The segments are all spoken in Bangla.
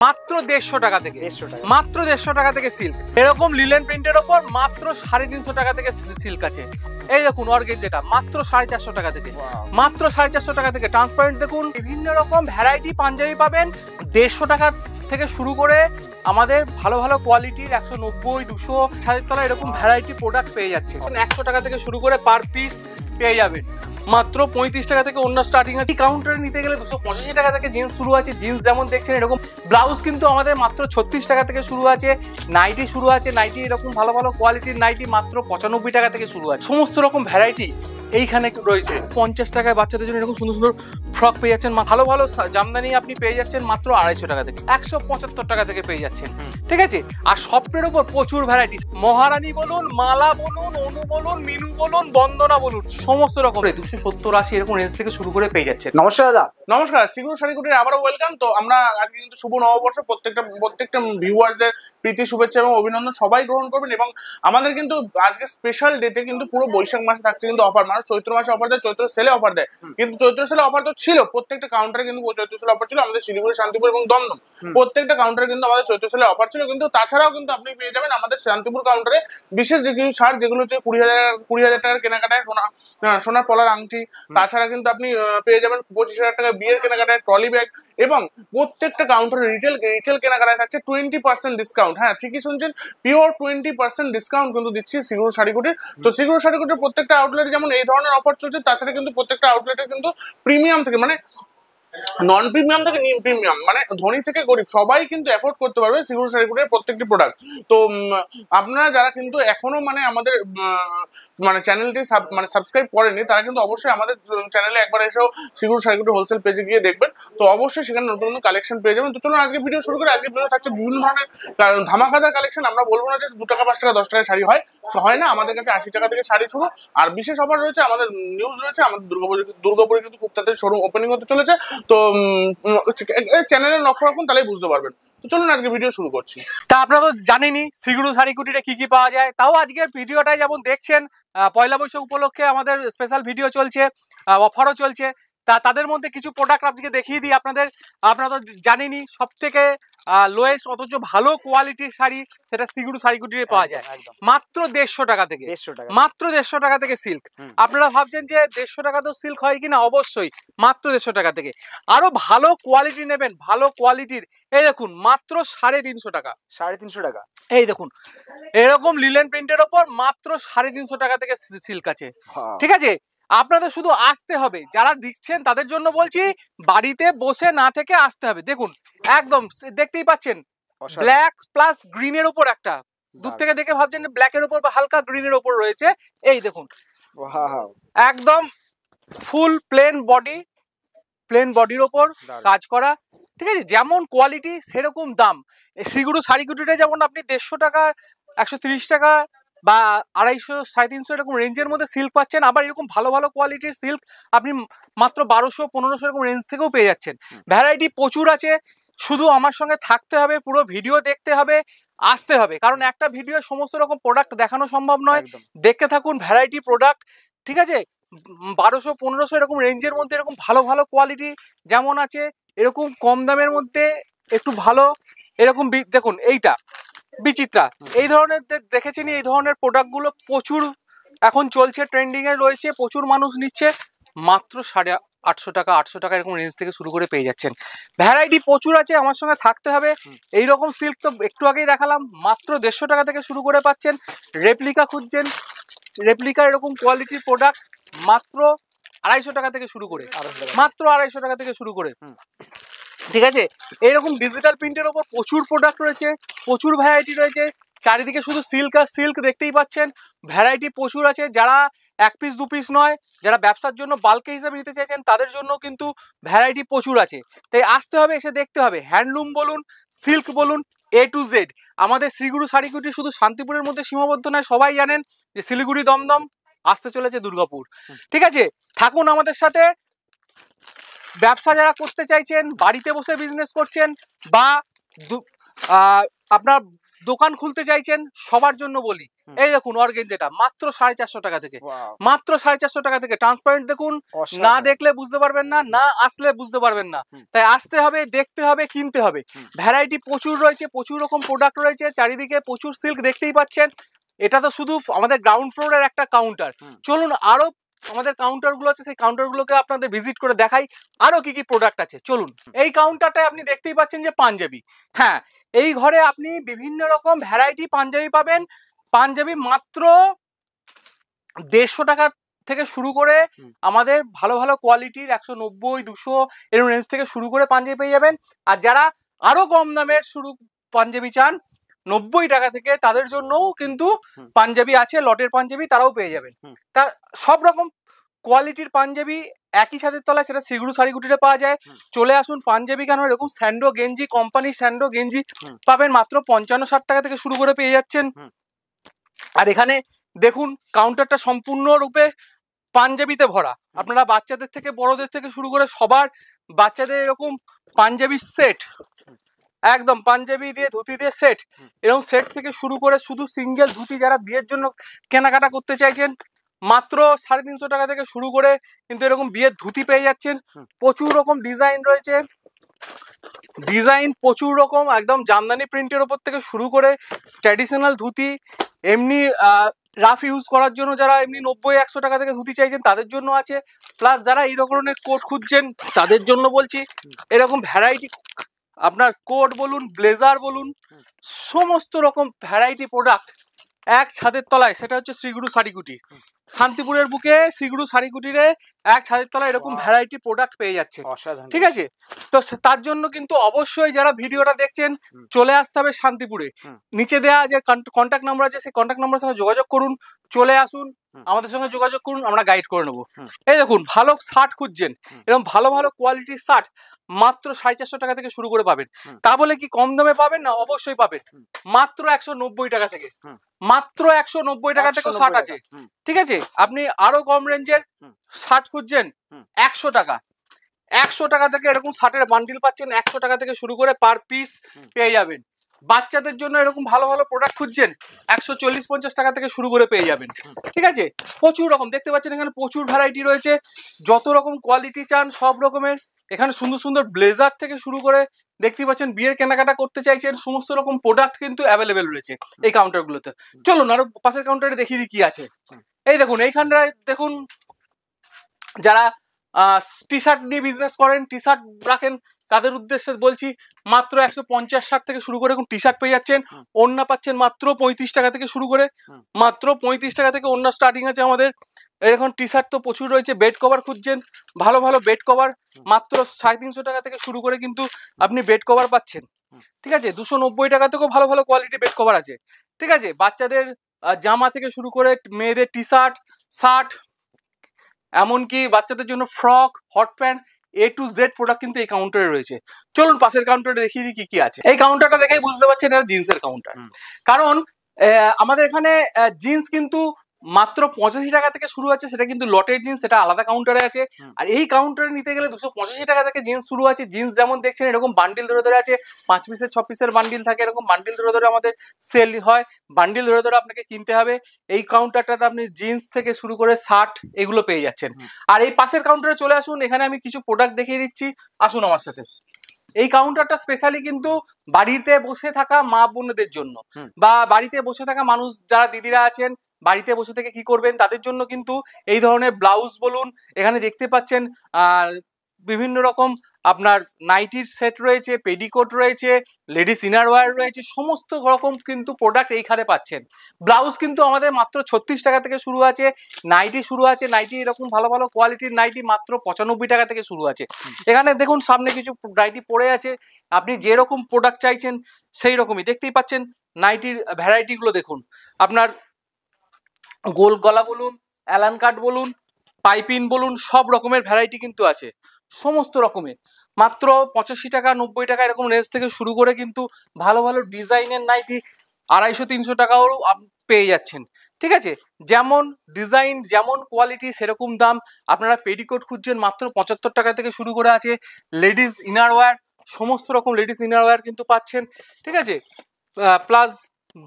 মাত্র 150 টাকা থেকে, 150 টাকা, মাত্র 150 টাকা থেকে সিল্ক। এরকম লিলেন প্রিন্টের ওপর মাত্র 350 টাকা থেকে সিল্ক আছে। এই দেখুন অর্গেনজাটা মাত্র 450 টাকা থেকে, মাত্র 450 টাকা থেকে। ট্রান্সপারেন্ট দেখুন, বিভিন্ন রকম ভ্যারাইটি পাঞ্জাবি পাবেন 150 টাকা থেকে শুরু করে আমাদের ভালো ভালো কোয়ালিটির 190, 200, ছাদের তলা এরকম ভ্যারাইটি প্রোডাক্ট পেয়ে যাচ্ছে। 100 টাকা থেকে শুরু করে পার পিস পেয়ে যাবেন। মাত্র 35 টাকা থেকে অন্য স্টার্টিং আছে। কাউন্টারে নিতে গেলে 285 টাকা থেকে জিন্স শুরু আছে। জিন্স যেমন দেখছেন এরকম। ব্লাউজ কিন্তু আমাদের মাত্র 36 টাকা থেকে শুরু আছে। নাইটি শুরু আছে, নাইটি এরকম ভালো ভালো কোয়ালিটির নাইটি মাত্র 95 টাকা থেকে শুরু আছে। সমস্ত রকম ভ্যারাইটি এইখানে রয়েছে। 50 টাকায় বাচ্চাদের জন্য এরকম সুন্দর সুন্দর ফ্রক পেয়ে যাচ্ছেন। ভালো ভালো জামদানি আপনি পেয়ে যাচ্ছেন মাত্র 250 টাকা থেকে, 175 টাকা থেকে পেয়ে যাচ্ছেন। ঠিক আছে। আর সফটের উপর প্রচুর ভ্যারাইটি, মহারানী বলুন, মালা বলুন, অনু বলুন, মিনু বলুন, বন্দনা বলুন, সমস্ত রকম 270, 80 এরকম রেঞ্জ থেকে শুরু করে পেয়ে যাচ্ছেন। নমস্কার দাদা। নমস্কার, সিগুরু শাড়িকুটির আবারও ওয়েলকাম। তো আমরা আজকে কিন্তু শুভ নববর্ষ, প্রত্যেকটা ভিউয়ার্সদের প্রীতি শুভেচ্ছা এবং অভিনন্দন সবাই গ্রহণ করবেন। এবং আমাদের কিন্তু আজকে স্পেশাল ডেতে কিন্তু পুরো বৈশাখ মাসে থাকছে কিন্তু অফার, মানে চৈত্র মাসে অফার দেয়, চৈত্র সেলে অফার দেয়। কিন্তু চৈত্র সেলে অফার তো ছিল, প্রত্যেকটা কাউন্টারে কিন্তু চৈত্র সেলে অফার ছিল। আমাদের শিলিগুড়ি, শান্তিপুর এবং দমদম প্রত্যেকটা কাউন্টারে কিন্তু আমাদের চৈত্র সেলে অফার ছিল। কিন্তু তাছাড়াও কিন্তু আপনি পেয়ে যাবেন আমাদের শান্তিপুর কাউন্টারে বিশেষ যে কিছু ছাড়, যেগুলো হচ্ছে 20,000 টাকার কেনাকাটায় সোনার পলার আংটি। তাছাড়া কিন্তু আপনি পেয়ে যাবেন 25,000 টাকা বিয়ের কেনাকাটায় ট্রলি ব্যাগ। এবং প্রত্যেকটা কাউন্টারে রিটেল কেনাকাটায় থাকছে 20% ডিসকাউন্ট। হ্যাঁ, ঠিকই শুনছেন, পিওর 20% ডিসকাউন্ট কিন্তু দিচ্ছি সিগুরু শাড়িকুটির। তো সিগুরু শাড়িকুটির প্রত্যেকটা আউটলেটে যেমন এই ধরনের অফার চলছে, তাছাড়া কিন্তু প্রত্যেকটা আউটলেটে কিন্তু প্রিমিয়াম থেকে মানে নন প্রিমিয়াম থেকে নিম প্রিমিয়াম, মানে ধনী থেকে গরিব সবাই কিন্তু এফোর্ড করতে পারবে সিগুরু শাড়িকুটির প্রত্যেকটি প্রোডাক্ট। তো আপনারা যারা কিন্তু এখনো মানে আমাদের মানে চ্যানেলটি সাবস্ক্রাইব করেনি, তারা কিন্তু অবশ্যই আমাদের চ্যানেলে একবার এসেও সিগুরু শাড়িকুটি হোলসেল পেজে গিয়ে দেখবেন। তো অবশ্যই সেখানে নতুন নতুন কালেকশন পেয়ে যাবেন। তো চলুন আজকে ভিডিও শুরু করে। আজকে ভিডিও থাকছে বিভিন্ন ধরনের ধামাকাদার কালেকশন। আমরা বলবো না যে 2 টাকা, 5 টাকা, 10 টাকায় শাড়ি হয় না। আমাদের কাছে 80 টাকা থেকে শাড়ি শুরু। আর বিশেষ অফার রয়েছে, আমাদের নিউজ রয়েছে। আমাদের দুর্গাপুরে কিন্তু খুব তাড়াতাড়ি শোরুম ওপেনিং হতে চলেছে। তো চ্যানেলে লক্ষ্য রাখুন, তাহলেই বুঝতে পারবেন। তো চলুন আজকে ভিডিও শুরু করছি। তা আপনারা তো জানেনই সিগুরু শাড়িকুটিতে কি কি পাওয়া যায়। তাও আজকের ভিডিওটাই যেমন দেখছেন, পয়লা বৈশাখ উপলক্ষে আমাদের স্পেশাল ভিডিও চলছে, অফারও চলছে। তাদের মধ্যে কিছু প্রোডাক্ট আপনাকে দেখিয়ে দিই। আপনারা তো জানেনই সব থেকে লোয়েস্ট অথচ ভালো কোয়ালিটির শাড়ি সেটা সিগুরু শাড়িকুটিতে পাওয়া যায় মাত্র 150 টাকা থেকে, মাত্র 150 টাকা থেকে সিল্ক। আপনারা ভাবছেন যে 150 টাকা তো সিল্ক হয় কিনা, অবশ্যই মাত্র 150 টাকা থেকে। আরো ভালো কোয়ালিটি নেবেন, ভালো কোয়ালিটির, এই দেখুন মাত্র 350 টাকা, 350 টাকা। এই দেখুন এরকম লিলেন প্রিন্টের ওপর মাত্র 350 টাকা থেকে সিল্ক আছে। ঠিক আছে। আপনাদের শুধু আসতে হবে, যারা দিচ্ছেন তাদের জন্য বলছি, বাড়িতে বসে না থেকে আসতে হবে। দেখুন একদম দেখতেই পাচ্ছেন, ব্ল্যাক প্লাস গ্রিনের ওপর একটা, দূর থেকে দেখে ভাবছেন ব্ল্যাকের ওপর বা হালকা গ্রিনের ওপর রয়েছে। এই দেখুন একদম ফুল প্লেন বডির ওপর কাজ করা। ঠিক আছে, যেমন কোয়ালিটি সেরকম দাম। সিগুরু শাড়িকুটিতে যেমন আপনি 150 টাকা, 130 টাকা বা 250, 350 এরকম রেঞ্জের মধ্যে সিল্ক পাচ্ছেন। আবার এরকম ভালো ভালো কোয়ালিটির সিল্ক আপনি মাত্র 1200, 1500 এরকম রেঞ্জ থেকেও পেয়ে যাচ্ছেন। ভ্যারাইটি প্রচুর আছে। শুধু আমার সঙ্গে থাকতে হবে, পুরো ভিডিও দেখতে হবে, আসতে হবে। কারণ একটা ভিডিও সমস্ত রকম প্রোডাক্ট দেখানো সম্ভব নয়। দেখতে থাকুন ভ্যারাইটি প্রোডাক্ট। ঠিক আছে। 1200, 1500 এরকম রেঞ্জের মধ্যে এরকম ভালো ভালো কোয়ালিটি যেমন আছে, এরকম কম দামের মধ্যে একটু ভালো এরকম দেখুন এইটা বিচিত্রা, এই ধরনের দেখেছেন। এই ধরনের প্রোডাক্টগুলো প্রচুর এখন চলছে, ট্রেন্ডিং এ রয়েছে, প্রচুর মানুষ নিচ্ছে। মাত্র 850 টাকা, 800 টাকা এরকম রেঞ্জ থেকে শুরু করে পেয়ে যাচ্ছেন। ভ্যারাইটি প্রচুর আছে, আমার সঙ্গে থাকতে হবে। এইরকম সিল্ক তো একটু আগেই দেখালাম, মাত্র 150 টাকা থেকে শুরু করে পাচ্ছেন। রেপ্লিকা খুঁজছেন, রেপ্লিকা এরকম কোয়ালিটির প্রোডাক্ট মাত্র 250 টাকা থেকে শুরু করে, মাত্র 250 টাকা থেকে শুরু করে। ঠিক আছে। এইরকম ডিজিটাল প্রিন্টের ওপর প্রচুর প্রোডাক্ট রয়েছে, প্রচুর ভ্যারাইটি রয়েছে। চারিদিকে শুধু সিল্ক আর সিল্ক, দেখতেই পাচ্ছেন। ভ্যারাইটি প্রচুর আছে। যারা 1 পিস 2 পিস নয়, যারা ব্যবসার জন্য বাল্কে হিসাবে নিতে চাইছেন, তাদের জন্য কিন্তু ভ্যারাইটি প্রচুর আছে। তাই আসতে হবে, এসে দেখতে হবে। হ্যান্ডলুম বলুন, সিল্ক বলুন, A to Z। আমাদের সিগুরু শাড়িকুটি শুধু শান্তিপুরের মধ্যে সীমাবদ্ধ নয়, সবাই জানেন যে শিলিগুড়ি, দমদম, আসতে চলেছে দুর্গাপুর। ঠিক আছে, থাকুন আমাদের সাথে। ব্যবসা যারা করতে চাইছেন, বাড়িতে বসে বিজনেস করছেন, বা আপনার দোকান খুলতে চাইছেন সবার জন্য বলি, এই দেখুন অর্গেঞ্জাটা মাত্র 450 টাকা থেকে, মাত্র 450 টাকা থেকে। ট্রান্সপারেন্ট দেখুন, না দেখলে বুঝতে পারবেন না, না আসলে বুঝতে পারবেন না। তাই আসতে হবে, দেখতে হবে, কিনতে হবে। ভ্যারাইটি প্রচুর রয়েছে, প্রচুর রকম প্রোডাক্ট রয়েছে, চারিদিকে প্রচুর সিল্ক দেখতেই পাচ্ছেন। এটা তো শুধু আমাদের গ্রাউন্ড ফ্লোরের একটা কাউন্টার। চলুন আরো আমাদের কাউন্টার গুলো আছে, সেই কাউন্টার গুলোকে আপনাদের ভিজিট করে দেখাই আরো কি কি প্রোডাক্ট আছে। চলুন, এই কাউন্টারটায় আপনি দেখতেই পাচ্ছেন যে পাঞ্জাবি। হ্যাঁ, এই ঘরে আপনি বিভিন্ন রকম ভ্যারাইটি পাঞ্জাবি পাবেন। পাঞ্জাবি মাত্র 150 টাকা থেকে শুরু করে আমাদের ভালো ভালো কোয়ালিটির 190, 200 এরকম রেঞ্জ থেকে শুরু করে পাঞ্জাবি পেয়ে যাবেন। আর যারা আরো কম দামের শুরু পাঞ্জাবি চান 90 টাকা থেকে, তাদের জন্যও কিন্তু পাঞ্জাবি আছে, লটের পাঞ্জাবি তারাও পেয়ে যাবেন। তা সব রকম কোয়ালিটির পাঞ্জাবি একই ছাদের তলায়, সেটা শ্রীগুরু শাড়িকুটিরে পাওয়া যায়। চলে আসুন। পাঞ্জাবি কেন, এরকম স্যান্ডো গেঞ্জি, কোম্পানি স্যান্ডো গেঞ্জি পাবেন মাত্র 55-60 টাকা থেকে শুরু করে পেয়ে যাচ্ছেন। আর এখানে দেখুন কাউন্টারটা সম্পূর্ণরূপে পাঞ্জাবিতে ভরা। আপনারা বাচ্চাদের থেকে বড়দের থেকে শুরু করে সবার, বাচ্চাদের এরকম পাঞ্জাবি সেট, একদম পাঞ্জাবি দিয়ে ধুতি দিয়ে সেট, এরকম সেট থেকে শুরু করে শুধু সিঙ্গেল ধুতি যারা বিয়ের জন্য কেনাকাটা করতে চাইছেন মাত্র 350 টাকা থেকে শুরু করে কিন্তু এরকম বিয়ের ধুতি পেয়ে যাচ্ছেন। প্রচুর রকম ডিজাইন রয়েছে, ডিজাইন প্রচুর রকম, একদম জামদানি প্রিন্টের ওপর থেকে শুরু করে ট্র্যাডিশনাল ধুতি, এমনি রাফ ইউজ করার জন্য যারা এমনি 90-100 টাকা থেকে ধুতি চাইছেন তাদের জন্য আছে। প্লাস যারা এই ধরনের কোট খুঁজছেন তাদের জন্য বলছি, এরকম ভ্যারাইটি আপনার কোট বলুন, ব্লেজার বলুন, সমস্ত রকম ভ্যারাইটি প্রোডাক্ট এক ছাদের তলায়। সেটা হচ্ছে শ্রীগুরু শাড়িকুটি, শান্তিপুরের বুকে শ্রীগুরু শাড়িকুটিরে এক ছাদের তলায় এরকম ভ্যারাইটি প্রোডাক্ট পেয়ে যাচ্ছে। ঠিক আছে, তো তার জন্য কিন্তু অবশ্যই যারা ভিডিওটা দেখছেন চলে আসতে হবে শান্তিপুরে। নিচে দেওয়া যে কন্ট্যাক্ট নাম্বার আছে, সেই কন্ট্যাক্ট নাম্বারের সঙ্গে যোগাযোগ করুন, চলে আসুন, আমাদের সঙ্গে যোগাযোগ করুন, আমরা গাইড করে নেবো। এই দেখুন ভালো শার্ট খুঁজছেন, এরকম ভালো ভালো কোয়ালিটির শার্ট মাত্র 450 টাকা থেকে শুরু করে পাবেন। তা বলে কি কম দামে পাবেন না? অবশ্যই পাবেন। মাত্র 190 টাকা থেকে, মাত্র 190 টাকা থেকে শার্ট আছে। ঠিক আছে, আপনি আরো কম রেঞ্জের শার্ট খুঁজছেন 100 টাকা, 100 টাকা থেকে এরকম শার্টের বান্ডিল পাচ্ছেন, 100 টাকা থেকে শুরু করে পার পিস পেয়ে যাবেন। বাচ্চাদের জন্য এরকম ভালো ভালো প্রোডাক্ট খুঁজছেন 140-50 টাকা থেকে শুরু করে পেয়ে যাবেন। ঠিক আছে, প্রচুর রকম দেখতে পাচ্ছেন এখানে প্রচুর ভ্যারাইটি রয়েছে, যত রকম কোয়ালিটি চান সব রকমের। এখানে সুন্দর সুন্দর ব্লেজার থেকে শুরু করে দেখতে পাচ্ছেন বিয়ের কেনাকাটা করতে চাইছেন সমস্ত রকম প্রোডাক্ট কিন্তু অ্যাভেলেবেল রয়েছে এই কাউন্টারগুলোতে। চলুন আরো পাশের কাউন্টারে দেখিয়ে দিই কি আছে। এই দেখুন এইখানটায় দেখুন, যারা টি শার্ট নিয়ে বিজনেস করেন, টি শার্ট রাখেন, তাদের উদ্দেশ্যে বলছি মাত্র 150-60 থেকে শুরু করে টি শার্ট পেয়ে যাচ্ছেন। ওড়না পাচ্ছেন মাত্র 35 টাকা থেকে শুরু করে, মাত্র 35 টাকা থেকে ওড়না স্টার্টিং আছে আমাদের। এরকম টি শার্ট তো প্রচুর রয়েছে। বেড কভার খুঁজছেন, ভালো ভালো বেড কভার মাত্র 350 টাকা থেকে শুরু করে কিন্তু আপনি বেড কভার পাচ্ছেন। ঠিক আছে, 290 টাকা থেকেও ভালো ভালো কোয়ালিটি বেড কভার আছে। ঠিক আছে, বাচ্চাদের জামা থেকে শুরু করে মেয়েদের টি শার্ট, শার্ট, এমনকি বাচ্চাদের জন্য frock, hot pant, A to Z product কিন্তু এই কাউন্টারে রয়েছে। চলুন পাশের কাউন্টারে দেখিয়ে দিই কি কি আছে। এই কাউন্টারটা দেখেই বুঝতে পারছেন এটা জিন্সের কাউন্টার, কারণ আমাদের এখানে জিন্স কিন্তু মাত্র 85 টাকা থেকে শুরু আছে, সেটা কিন্তু লটের জিন্স, সেটা আলাদা কাউন্টারে আছে। আর এই কাউন্টারে নিতে গেলে 285 টাকা থেকে জিন্স শুরু আছে। জিন্স যেমন দেখছেন এরকম বান্ডিল ধরে ধরে আছে, 5 পিসের 6 পিসের বান্ডিল থাকে, এরকম বান্ডিল ধরে ধরে আমাদের সেল হয়, বান্ডিল ধরে ধরে আপনাকে কিনতে হবে। এই কাউন্টারটাতে আপনি জিন্স থেকে শুরু করে শার্ট এগুলো পেয়ে যাচ্ছেন। আর এই পাশের কাউন্টারে চলে আসুন, এখানে আমি কিছু প্রোডাক্ট দেখিয়ে দিচ্ছি, আসুন আমার সাথে। এই কাউন্টারটা স্পেশালি কিন্তু বাড়িতে বসে থাকা মা বোনদের জন্য, বা বাড়িতে বসে থাকা মানুষ যারা দিদিরা আছেন বাড়িতে বসে থেকে কি করবেন তাদের জন্য কিন্তু এই ধরনের ব্লাউজ বলুন, এখানে দেখতে পাচ্ছেন বিভিন্ন রকম আপনার নাইটির সেট রয়েছে, পেডিকোট রয়েছে, লেডিস ইনার ওয়্যার রয়েছে, সমস্ত রকম কিন্তু প্রোডাক্ট এইখানে পাচ্ছেন। ব্লাউজ কিন্তু আমাদের মাত্র 36 টাকা থেকে শুরু আছে, নাইটি শুরু আছে, নাইটি এরকম ভালো ভালো কোয়ালিটির নাইটি মাত্র 95 টাকা থেকে শুরু আছে। এখানে দেখুন সামনে কিছু নাইটি পড়ে আছে, আপনি যেরকম প্রোডাক্ট চাইছেন সেই রকমই দেখতেই পাচ্ছেন। নাইটির ভ্যারাইটিগুলো দেখুন, আপনার গোল গলা বলুন, অ্যালান কাট বলুন, পাইপিন বলুন, সব রকমের ভ্যারাইটি কিন্তু আছে, সমস্ত রকমের। মাত্র 85 টাকা 90 টাকা এরকম রেঞ্জ থেকে শুরু করে কিন্তু ভালো ভালো ডিজাইনের নাইটি 250-300 টাকাও পেয়ে যাচ্ছেন। ঠিক আছে, যেমন ডিজাইন যেমন কোয়ালিটি সেরকম দাম। আপনারা পেডিকোট খুঁজছেন মাত্র 75 টাকা থেকে শুরু করে আছে, লেডিস ইনার ওয়্যার সমস্ত রকম লেডিস ইনার ওয়্যার কিন্তু পাচ্ছেন। ঠিক আছে, প্লাস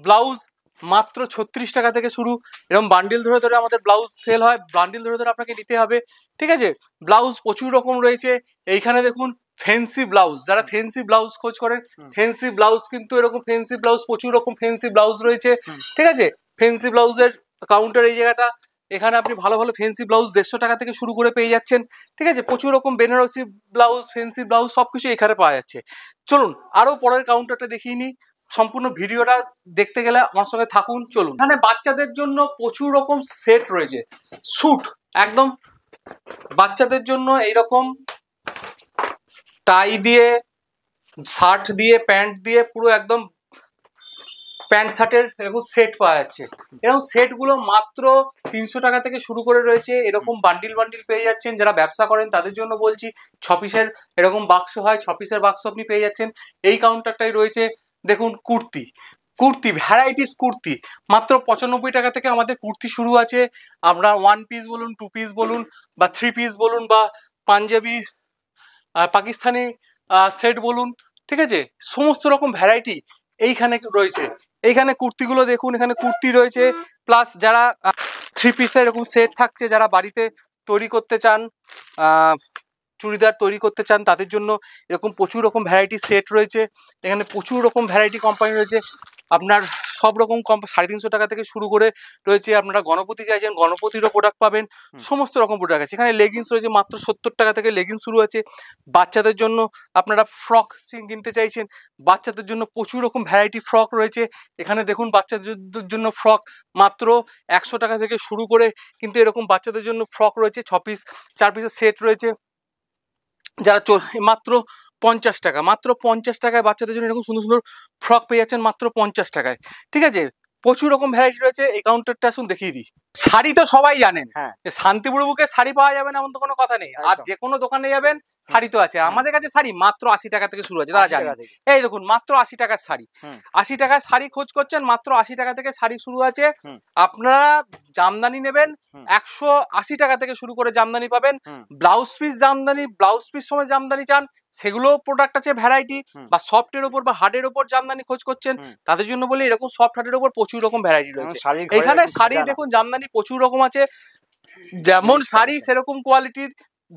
ব্লাউজ মাত্র 36 টাকা থেকে শুরু। এরকম বান্ডিল ধরে ধরে আমাদের ব্লাউজ সেল হয়, বান্ডিল ধরে ধরে আপনাকে নিতে হবে, ঠিক আছে। ব্লাউজ প্রচুর রকম রয়েছে। এইখানে দেখুন ফেন্সি ব্লাউজ, যারা ফেন্সি ব্লাউজ খোঁজ করেন, ফেন্সি ব্লাউজ কিন্তু এরকম ফেন্সি ব্লাউজ প্রচুর রকম ফেন্সি ব্লাউজ রয়েছে, ঠিক আছে। ফেন্সি ব্লাউজের কাউন্টার এই জায়গাটা, এখানে আপনি ভালো ভালো ফেন্সি ব্লাউজ 150 টাকা থেকে শুরু করে পেয়ে যাচ্ছেন, ঠিক আছে। প্রচুর রকম বেনারসি ব্লাউজ, ফেন্সি ব্লাউজ সবকিছু এখানে পাওয়া যাচ্ছে। চলুন আরো পরের কাউন্টারটা দেখিয়ে নিই। সম্পূর্ণ ভিডিওটা দেখতে গেলে আমার সঙ্গে থাকুন, চলুন। এখানে বাচ্চাদের জন্য প্রচুর রকম সেট রয়েছে, স্যুট একদম বাচ্চাদের জন্য এইরকম টাই দিয়ে, শার্ট দিয়ে, প্যান্ট দিয়ে, পুরো একদম প্যান্ট শার্টের এরকম সেট পাওয়া যাচ্ছে। এরকম সেট গুলো মাত্র 300 টাকা থেকে শুরু করে রয়েছে। এরকম বান্ডিল বান্ডিল পেয়ে যাচ্ছেন। যারা ব্যবসা করেন তাদের জন্য বলছি, 6 পিসের এরকম বাক্স হয়, 6 পিসের বাক্স আপনি পেয়ে যাচ্ছেন। এই কাউন্টারটাই রয়েছে দেখুন কুর্তি, কুর্তি ভ্যারাইটিস কুর্তি মাত্র 95 টাকা থেকে আমাদের কুর্তি শুরু আছে। আপনার 1 পিস বলুন, 2 পিস বলুন, বা 3 পিস বলুন, বা পাঞ্জাবি পাকিস্তানি সেট বলুন, ঠিক আছে, সমস্ত রকম ভ্যারাইটি এইখানে রয়েছে। এইখানে কুর্তিগুলো দেখুন, এখানে কুর্তি রয়েছে, প্লাস যারা 3 পিসের এরকম সেট থাকছে, যারা বাড়িতে তৈরি করতে চান, চুড়িদার তৈরি করতে চান, তাদের জন্য এরকম প্রচুর রকম ভ্যারাইটি সেট রয়েছে। এখানে প্রচুর রকম ভ্যারাইটি কোম্পানি রয়েছে। আপনার সব রকম 350 টাকা থেকে শুরু করে রয়েছে। আপনারা গণপতি চাইছেন, গণপতিরও প্রোডাক্ট পাবেন, সমস্ত রকম প্রোডাক্ট আছে। এখানে লেগিংস রয়েছে মাত্র 70 টাকা থেকে লেগিংস শুরু আছে। বাচ্চাদের জন্য আপনারা ফ্রক কিনতে চাইছেন, বাচ্চাদের জন্য প্রচুর রকম ভ্যারাইটি ফ্রক রয়েছে। এখানে দেখুন বাচ্চাদের জন্য ফ্রক মাত্র 100 টাকা থেকে শুরু করে কিন্তু এরকম বাচ্চাদের জন্য ফ্রক রয়েছে। 6 পিস 4 পিসের সেট রয়েছে। যারা মাত্র 50 টাকা, মাত্র 50 টাকায় বাচ্চাদের জন্য এরকম সুন্দর সুন্দর ফ্রক পেয়ে যাচ্ছেন মাত্র 50 টাকায়, ঠিক আছে। প্রচুর রকম ভ্যারাইটি রয়েছে। এই কাউন্টারটা আসুন দেখিয়ে দিই। শাড়ি তো সবাই জানেন, শান্তিপুর বুকে শাড়ি পাওয়া যাবে না এমন তো কোনো কথা নেই। আর যে কোনো দোকানে যাবেন শাড়ি তো আছে। আমাদের কাছে শাড়ি মাত্র 80 টাকা থেকে শুরু আছে, তারা জানেন। এই দেখুন মাত্র 80 টাকার শাড়ি, 80 টাকার শাড়ি খোঁজ করছেন, মাত্র 80 টাকা থেকে শাড়ি শুরু আছে। আপনারা জামদানি নেবেন 180 টাকা থেকে শুরু করে জামদানি পাবেন। Blouse piece Jamdani, blouse piece সময় জামদানি চান, সেগুলো প্রোডাক্ট আছে ভ্যারাইটি। বা সফটের উপর বা হার্ডের উপর জামদানি খোঁজ করছেন, তাদের জন্য বলি এরকম সফট হার্ডের উপর প্রচুর রকম ভ্যারাইটি রয়েছে। এখানে শাড়ি দেখুন জামদানি প্রচুর রকম আছে, যেমন শাড়ি সেরকম কোয়ালিটির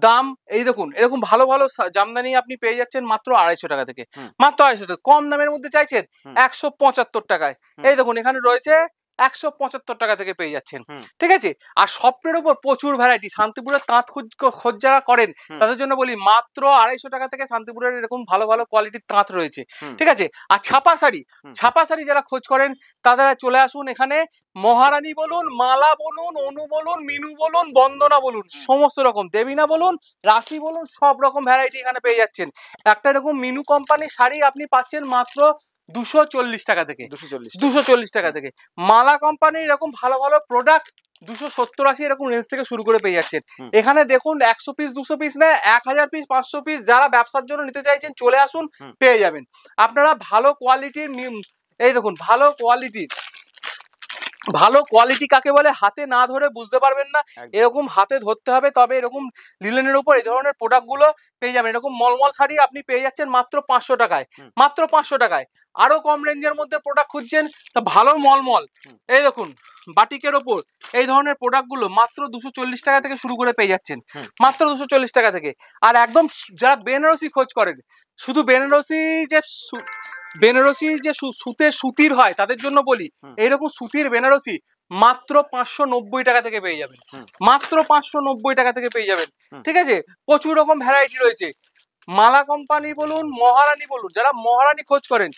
দাম। এই দেখুন এরকম ভালো ভালো জামদানি আপনি পেয়ে যাচ্ছেন মাত্র 250 টাকা থেকে, মাত্র 250 টাকা। কম দামের মধ্যে চাইছেন 175 টাকায়, এই দেখুন এখানে রয়েছে 175 টাকা থেকে পেয়ে যাচ্ছেন, ঠিক আছে। আর সফটের উপর প্রচুর ভ্যারাইটি। শান্তিপুরের তাঁত খোঁজ যারা করেন তাদের জন্য বলি মাত্র 250 টাকা থেকে শান্তিপুরের এরকম ভালো ভালো কোয়ালিটির তাঁত রয়েছে, ঠিক আছে। আর ছাপা শাড়ি, ছাপা শাড়ি যারা খোঁজ করেন তারা চলে আসুন এখানে। মহারানী বলুন, মালা বলুন, অনু বলুন, মিনু বলুন, বন্দনা বলুন, সমস্ত রকম, দেবীনা বলুন, রাশি বলুন, সব রকম ভ্যারাইটি এখানে পেয়ে যাচ্ছেন। একটা এরকম মিনু কোম্পানির শাড়ি আপনি পাচ্ছেন মাত্র 240 টাকা থেকে, 240 টাকা থেকে। মালা কোম্পানির এরকম ভালো ভালো প্রোডাক্ট 270-80 এরকম রেঞ্জ থেকে শুরু করে পেয়ে যাচ্ছেন। এখানে দেখুন 100 পিস 200 পিস না, 1000 পিস 500 পিস যারা ব্যবসার জন্য নিতে চাইছেন চলে আসুন, পেয়ে যাবেন। আপনারা ভালো কোয়ালিটির, এই দেখুন ভালো কোয়ালিটির, ভালো কোয়ালিটি কাকে বলে হাতে না ধরে বুঝতে পারবেন না, এরকম হাতে ধরতে হবে, তবে এরকম লিলেনের উপর এই ধরনের প্রোডাক্ট গুলো পেয়ে যাবেন। এরকম মলমল শাড়ি আপনি পেয়ে যাচ্ছেন মাত্র 500 টাকায়, মাত্র 500 টাকায়। আরো কম রেঞ্জের মধ্যে প্রোডাক্ট খুঁজছেন তা ভালো মলমল, এই দেখুন বাটিকের ওপর এই ধরনের প্রোডাক্ট গুলো মাত্র 240 টাকা থেকে শুরু করে পেয়ে যাচ্ছেন, মাত্র 240 টাকা থেকে। আর একদম যারা বেনারসি খোঁজ করেন, শুধু বেনারসি যে সুতির হয় তাদের জন্য বলি, এইরকম সুতির বেনারসি মাত্র 590 টাকা থেকে পেয়ে যাবেন, মাত্র 590 টাকা থেকে পেয়ে যাবেন, ঠিক আছে। প্রচুর রকম ভ্যারাইটি রয়েছে। মালা কোম্পানি বলুন, মহারানী বলুন, যারা মহারানী খোঁজ করেন,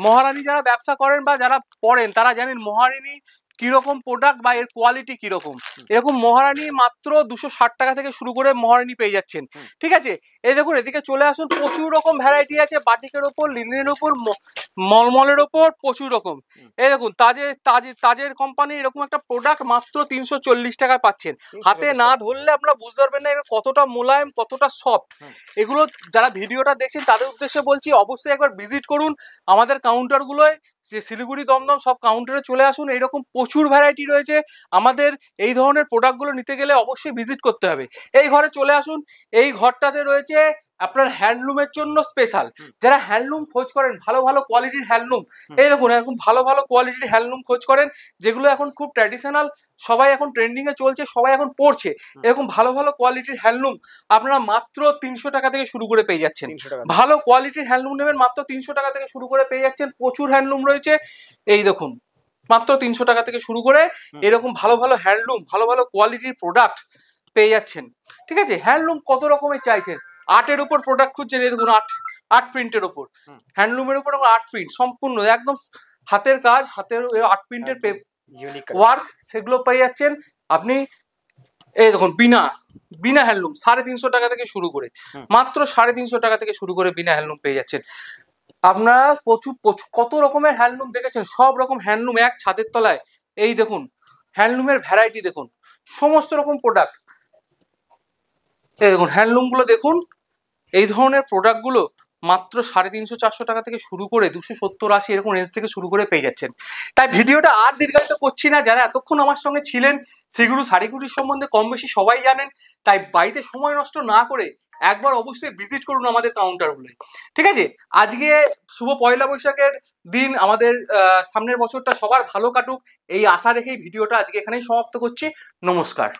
মহারানী যারা ব্যবসা করেন বা যারা পড়েন তারা জানেন মহারানী কিরকম প্রোডাক্ট বা এর কোয়ালিটি কিরকম। এরকম মহারানী মাত্র 260 টাকা থেকে শুরু করে মহারানী পেয়ে যাচ্ছেন, ঠিক আছে। এই দেখুন এদিকে চলে আসুন, প্রচুর রকম ভ্যারাইটি আছে বাটিকের ওপর, লিনেনের ওপর, মলমলের ওপর, প্রচুর রকম। এই দেখুন তাজের কোম্পানি এরকম একটা প্রোডাক্ট মাত্র 340 টাকায় পাচ্ছেন। হাতে না ধরলে আপনারা বুঝতে পারবেন না কতটা মোলায়েম, কতটা সফট। এগুলো যারা ভিডিওটা দেখছেন তাদের উদ্দেশ্যে বলছি অবশ্যই একবার ভিজিট করুন আমাদের কাউন্টারগুলোয়। যে শিলিগুড়ি দমদম সব কাউন্টারে চলে আসুন, এইরকম প্রচুর ভ্যারাইটি রয়েছে। আমাদের এই ধরনের প্রোডাক্টগুলো নিতে গেলে অবশ্যই ভিজিট করতে হবে। এই ঘরে চলে আসুন, এই ঘরটাতে রয়েছে আপনার হ্যান্ডলুমের জন্য স্পেশাল। যারা হ্যান্ডলুম খোঁজ করেন, ভালো ভালো কোয়ালিটির হ্যান্ডলুম, এই দেখুন এরকম ভালো ভালো কোয়ালিটির হ্যান্ডলুম খোঁজ করেন, যেগুলো এখন খুব ট্র্যাডিশনাল, সবাই এখন ট্রেন্ডিং এ চলছে, সবাই এখন পড়ছে, এরকম ভালো ভালো কোয়ালিটির হ্যান্ডলুম আপনারা মাত্র 300 টাকা থেকে শুরু করে পেয়ে যাচ্ছেন। ভালো কোয়ালিটির হ্যান্ডলুম নেবেন, মাত্র 300 টাকা থেকে শুরু করে পেয়ে যাচ্ছেন। প্রচুর হ্যান্ডলুম রয়েছে, এই দেখুন মাত্র 300 টাকা থেকে শুরু করে এরকম ভালো ভালো হ্যান্ডলুম, ভালো ভালো কোয়ালিটির প্রোডাক্ট পেয়ে যাচ্ছেন। ঠিক আছে, হ্যান্ডলুম কত রকমের চাইছেন, আর্টের উপর প্রোডাক্ট খুঁজছেন, এই দেখুন আর্ট প্রিন্টের উপর, হ্যান্ডলুমের উপর আর্ট প্রিন্ট, সম্পূর্ণ একদম হাতের কাজ, হাতের আর্ট প্রিন্টের ওয়ার্ক, সেগুলো পেয়ে যাচ্ছেন আপনি। এই দেখুন বিনা হ্যান্ডলুম 350 টাকা থেকে শুরু করে, মাত্র 350 টাকা থেকে শুরু করে বিনা হ্যান্ডলুম পেয়ে যাচ্ছেন। আপনারা প্রচুর কত রকমের হ্যান্ডলুম দেখেছেন, সব রকম হ্যান্ডলুম এক ছাদের তলায়। এই দেখুন হ্যান্ডলুমের ভ্যারাইটি দেখুন, সমস্ত রকম প্রোডাক্ট, এই দেখুন হ্যান্ডলুম গুলো দেখুন। এই ধরনের প্রোডাক্ট গুলো মাত্র 350-400 টাকা থেকে শুরু করে 270-80 এরকম রেঞ্জ থেকে শুরু করে পেয়ে যাচ্ছেন। তাই ভিডিওটা আর দীর্ঘায়িত করছি না, যারা এতক্ষণ আমার সঙ্গে ছিলেন শ্রীগুরু শাড়িকুটির সম্বন্ধে কম বেশি সবাই জানেন। তাই বাড়িতে সময় নষ্ট না করে একবার অবশ্যই ভিজিট করুন আমাদের কাউন্টারগুলোয়। ঠিক আছে, আজকে শুভ পয়লা বৈশাখের দিন, আমাদের সামনের বছরটা সবার ভালো কাটুক, এই আশা রেখেই ভিডিওটা আজকে এখানেই সমাপ্ত করছি। নমস্কার।